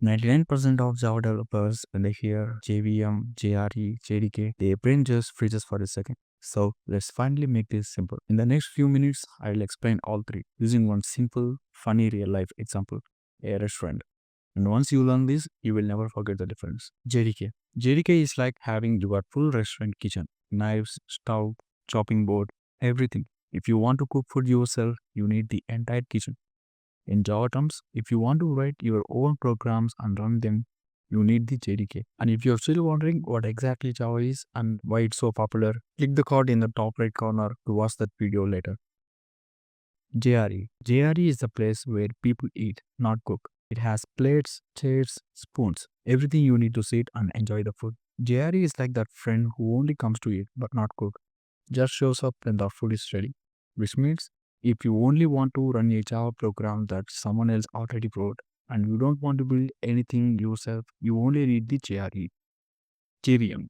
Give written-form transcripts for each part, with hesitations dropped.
99% of Java developers, when they hear JVM, JRE, JDK, their brain just freezes for a second. So let's finally make this simple. In the next few minutes, I'll explain all three using one simple, funny real life example, a restaurant. And once you learn this, you will never forget the difference. JDK. JDK is like having your full restaurant kitchen, knives, stove, chopping board, everything. If you want to cook food yourself, you need the entire kitchen. In Java terms, if you want to write your own programs and run them, you need the JDK. And if you're still wondering what exactly Java is and why it's so popular, click the card in the top right corner to watch that video later. JRE. JRE is the place where people eat, not cook. It has plates, chairs, spoons, everything you need to sit and enjoy the food. JRE is like that friend who only comes to eat but not cook, just shows up when the food is ready. Which means if you only want to run a Java program that someone else already wrote and you don't want to build anything yourself, you only need the JRE. JVM.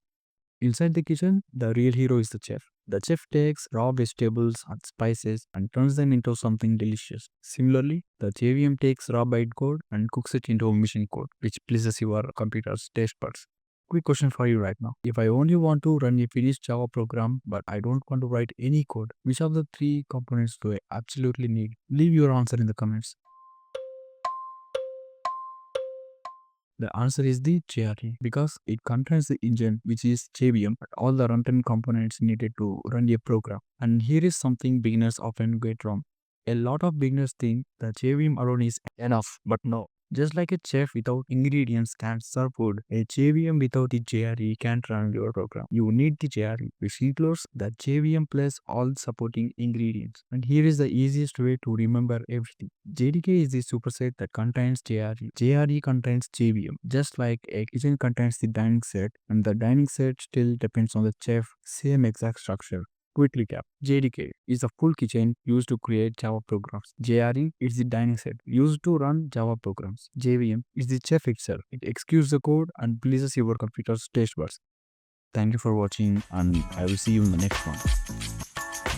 Inside the kitchen, the real hero is the chef. The chef takes raw vegetables and spices and turns them into something delicious. Similarly, the JVM takes raw bytecode and cooks it into machine code, which pleases your computer's taste buds. Quick question for you right now. If I only want to run a finished Java program, but I don't want to write any code, which of the three components do I absolutely need? Leave your answer in the comments. The answer is the JRE because it contains the engine, which is JVM, but all the runtime components needed to run a program. And here is something beginners often get wrong. A lot of beginners think the JVM alone is enough, but no. Just like a chef without ingredients can't serve food, a JVM without the JRE can't run your program. You need the JRE, which includes the JVM plus all supporting ingredients. And here is the easiest way to remember everything. JDK is the superset that contains JRE. JRE contains JVM, just like a kitchen contains the dining set, and the dining set still depends on the chef, same exact structure. Quick recap. JDK is the full kitchen used to create Java programs. JRE is the dining set used to run Java programs. JVM is the chef itself. It executes the code and pleases your computer's taste buds. Thank you for watching and I will see you in the next one.